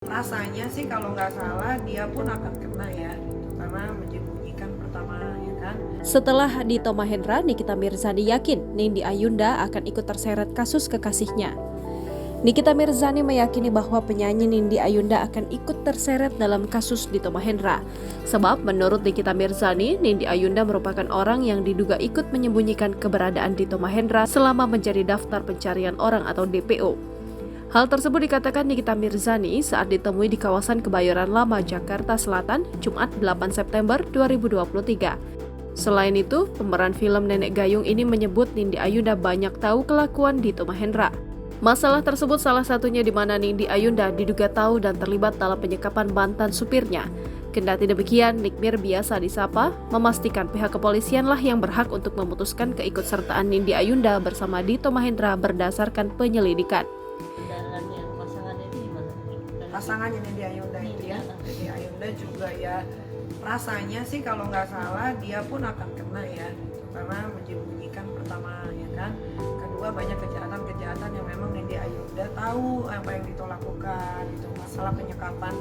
Rasanya sih kalau nggak salah dia pun akan kena ya, gitu, karena menyembunyikan pertama ya kan. Setelah Dito Mahendra, Nikita Mirzani yakin Nindi Ayunda akan ikut terseret kasus kekasihnya. Nikita Mirzani meyakini bahwa penyanyi Nindi Ayunda akan ikut terseret dalam kasus Dito Mahendra. Sebab menurut Nikita Mirzani, Nindi Ayunda merupakan orang yang diduga ikut menyembunyikan keberadaan Dito Mahendra selama menjadi daftar pencarian orang atau DPO. Hal tersebut dikatakan Nikita Mirzani saat ditemui di kawasan Kebayoran Lama, Jakarta Selatan, Jumat 8 September 2023. Selain itu, pemeran film Nenek Gayung ini menyebut Nindi Ayunda banyak tahu kelakuan Dito Mahendra. Masalah tersebut salah satunya di mana Nindi Ayunda diduga tahu dan terlibat dalam penyekapan mantan supirnya. Kendati demikian, Nikmir biasa disapa, memastikan pihak kepolisianlah yang berhak untuk memutuskan keikutsertaan Nindi Ayunda bersama Dito Mahendra berdasarkan penyelidikan. Pasangannya Nindi Ayunda itu ya, Nindi Ayunda juga ya, rasanya sih kalau nggak salah dia pun akan kena ya, gitu, karena menyembunyikan pertama ya kan. Kedua, banyak kejahatan yang memang Nindi Ayunda tahu apa yang Dito lakukan, gitu. Masalah penyekapan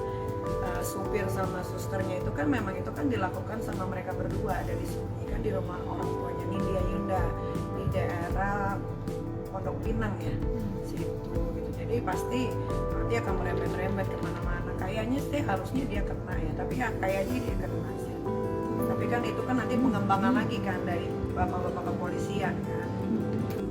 supir sama susternya itu kan memang itu kan dilakukan sama mereka berdua, dan disembunyikan di rumah orang tuanya Nindi Ayunda di daerah Pondok Pinang ya, situ gitu. Jadi pasti nanti akan merembet-rembet kemana-mana. Kayaknya sih harusnya dia kena ya, tapi ya kayaknya dia kena sih. Tapi kan itu kan nanti pengembangan lagi kan dari bapak-bapak kepolisian kan.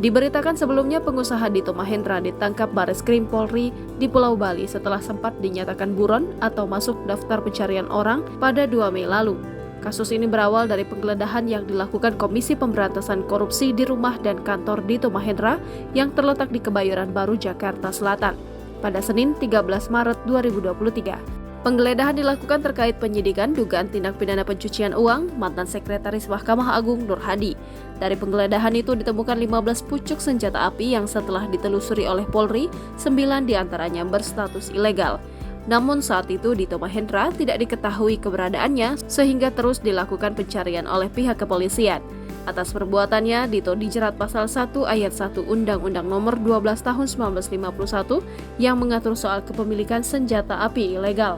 Diberitakan sebelumnya pengusaha Dito Mahendra ditangkap Bareskrim Polri di Pulau Bali setelah sempat dinyatakan buron atau masuk daftar pencarian orang pada 2 Mei lalu. Kasus ini berawal dari penggeledahan yang dilakukan Komisi Pemberantasan Korupsi di rumah dan kantor Dito Mahendra yang terletak di Kebayoran Baru, Jakarta Selatan pada Senin 13 Maret 2023. Penggeledahan dilakukan terkait penyidikan dugaan tindak pidana pencucian uang mantan Sekretaris Mahkamah Agung Nur Hadi. Dari penggeledahan itu ditemukan 15 pucuk senjata api yang setelah ditelusuri oleh Polri, 9 diantaranya berstatus ilegal. Namun saat itu Dito Mahendra tidak diketahui keberadaannya sehingga terus dilakukan pencarian oleh pihak kepolisian. Atas perbuatannya, Dito dijerat pasal 1 ayat 1 Undang-Undang Nomor 12 Tahun 1951 yang mengatur soal kepemilikan senjata api ilegal.